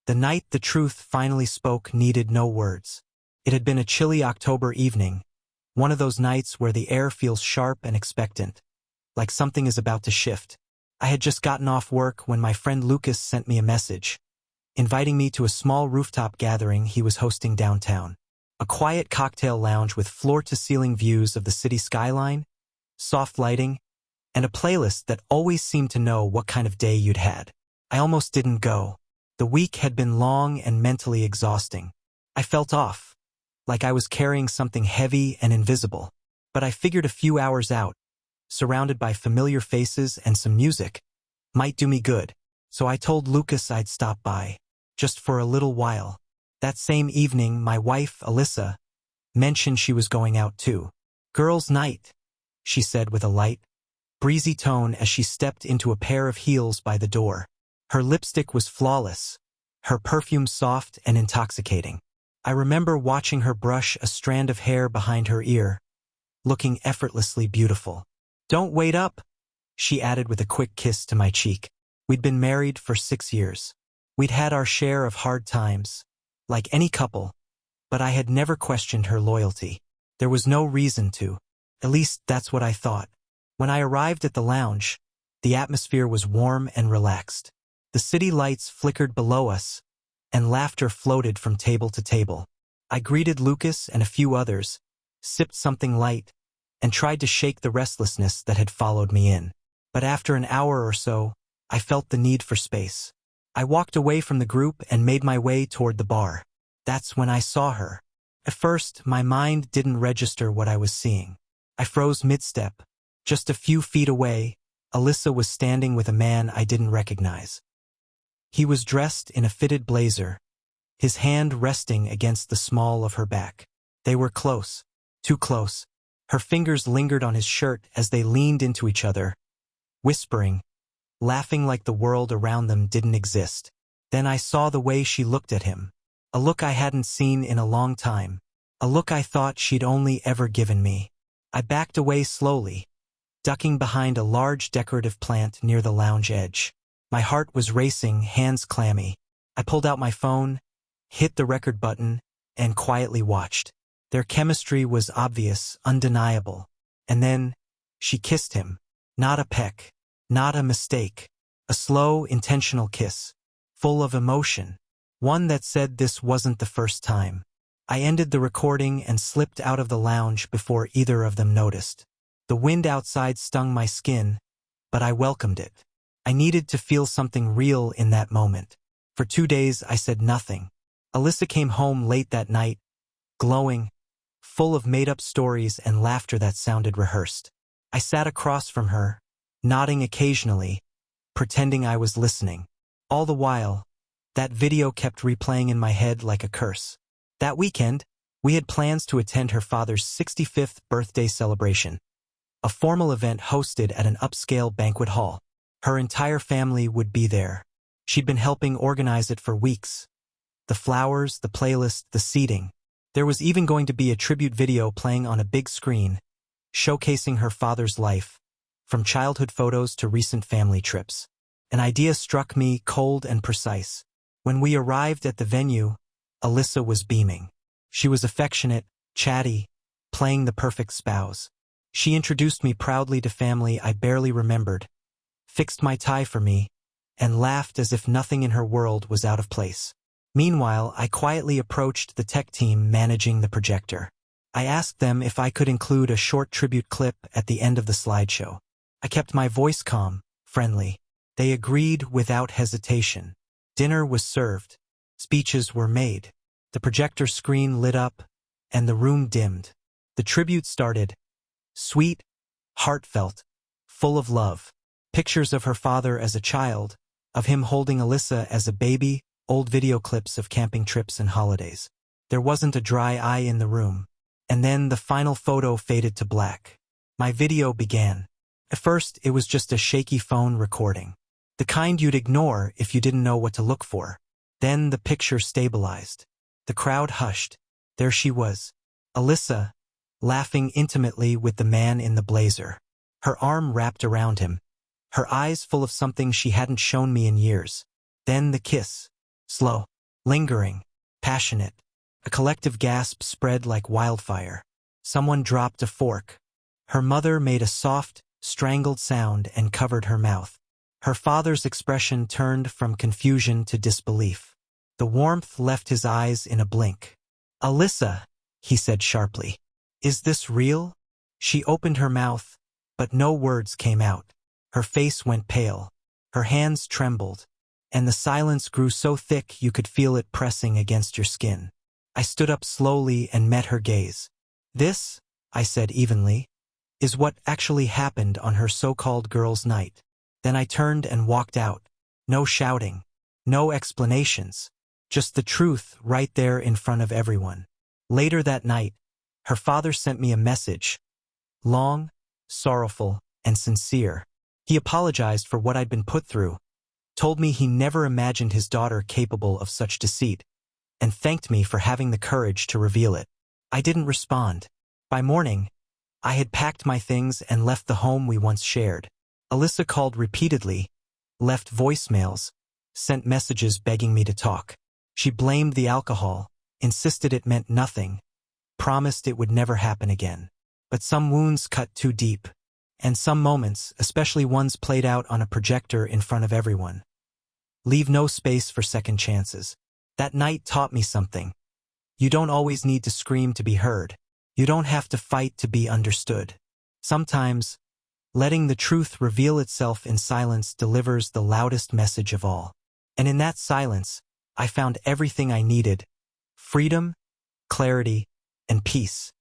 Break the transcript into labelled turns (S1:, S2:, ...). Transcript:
S1: The night the truth finally spoke needed no words. It had been a chilly October evening, one of those nights where the air feels sharp and expectant, like something is about to shift. I had just gotten off work when my friend Lucas sent me a message, inviting me to a small rooftop gathering he was hosting downtown. A quiet cocktail lounge with floor-to-ceiling views of the city skyline, soft lighting, and a playlist that always seemed to know what kind of day you'd had. I almost didn't go. The week had been long and mentally exhausting. I felt off, like I was carrying something heavy and invisible. But I figured a few hours out, surrounded by familiar faces and some music, might do me good. So I told Lucas I'd stop by, just for a little while. That same evening, my wife, Alyssa, mentioned she was going out too. "Girls' night," she said with a light, breezy tone as she stepped into a pair of heels by the door. Her lipstick was flawless, her perfume soft and intoxicating. I remember watching her brush a strand of hair behind her ear, looking effortlessly beautiful. "Don't wait up," she added with a quick kiss to my cheek. We'd been married for 6 years. We'd had our share of hard times, like any couple, but I had never questioned her loyalty. There was no reason to. At least that's what I thought. When I arrived at the lounge, the atmosphere was warm and relaxed. The city lights flickered below us, and laughter floated from table to table. I greeted Lucas and a few others, sipped something light, and tried to shake the restlessness that had followed me in. But after an hour or so, I felt the need for space. I walked away from the group and made my way toward the bar. That's when I saw her. At first, my mind didn't register what I was seeing. I froze mid-step. Just a few feet away, Alyssa was standing with a man I didn't recognize. He was dressed in a fitted blazer, his hand resting against the small of her back. They were close, too close. Her fingers lingered on his shirt as they leaned into each other, whispering, laughing like the world around them didn't exist. Then I saw the way she looked at him, a look I hadn't seen in a long time, a look I thought she'd only ever given me. I backed away slowly, ducking behind a large decorative plant near the lounge edge. My heart was racing, hands clammy. I pulled out my phone, hit the record button, and quietly watched. Their chemistry was obvious, undeniable. And then, she kissed him. Not a peck, not a mistake. A slow, intentional kiss, full of emotion. One that said this wasn't the first time. I ended the recording and slipped out of the lounge before either of them noticed. The wind outside stung my skin, but I welcomed it. I needed to feel something real in that moment. For 2 days I said nothing. Alyssa came home late that night, glowing, full of made-up stories and laughter that sounded rehearsed. I sat across from her, nodding occasionally, pretending I was listening. All the while, that video kept replaying in my head like a curse. That weekend, we had plans to attend her father's 65th birthday celebration, a formal event hosted at an upscale banquet hall. Her entire family would be there. She'd been helping organize it for weeks. The flowers, the playlist, the seating. There was even going to be a tribute video playing on a big screen, showcasing her father's life, from childhood photos to recent family trips. An idea struck me, cold and precise. When we arrived at the venue, Alyssa was beaming. She was affectionate, chatty, playing the perfect spouse. She introduced me proudly to family I barely remembered, fixed my tie for me, and laughed as if nothing in her world was out of place. Meanwhile, I quietly approached the tech team managing the projector. I asked them if I could include a short tribute clip at the end of the slideshow. I kept my voice calm, friendly. They agreed without hesitation. Dinner was served. Speeches were made. The projector screen lit up, and the room dimmed. The tribute started. Sweet, heartfelt, full of love. Pictures of her father as a child, of him holding Alyssa as a baby, old video clips of camping trips and holidays. There wasn't a dry eye in the room. And then the final photo faded to black. My video began. At first, it was just a shaky phone recording. The kind you'd ignore if you didn't know what to look for. Then the picture stabilized. The crowd hushed. There she was, Alyssa, laughing intimately with the man in the blazer. Her arm wrapped around him, her eyes full of something she hadn't shown me in years. Then the kiss. Slow, Lingering, passionate. A collective gasp spread like wildfire. Someone dropped a fork. Her mother made a soft, strangled sound and covered her mouth. Her father's expression turned from confusion to disbelief. The warmth left his eyes in a blink. "Alyssa," he said sharply. "Is this real?" She opened her mouth, but no words came out. Her face went pale. Her hands trembled, and the silence grew so thick you could feel it pressing against your skin. I stood up slowly and met her gaze. "This," I said evenly, "is what actually happened on her so-called girls' night." Then I turned and walked out. No shouting, no explanations, just the truth right there in front of everyone. Later that night, her father sent me a message. Long, sorrowful, and sincere. He apologized for what I'd been put through, told me he never imagined his daughter capable of such deceit, and thanked me for having the courage to reveal it. I didn't respond. By morning, I had packed my things and left the home we once shared. Alyssa called repeatedly, left voicemails, sent messages begging me to talk. She blamed the alcohol, insisted it meant nothing, promised it would never happen again. But some wounds cut too deep, and some moments, especially ones played out on a projector in front of everyone, leave no space for second chances. That night taught me something. You don't always need to scream to be heard. You don't have to fight to be understood. Sometimes, letting the truth reveal itself in silence delivers the loudest message of all. And in that silence, I found everything I needed: freedom, clarity, and peace.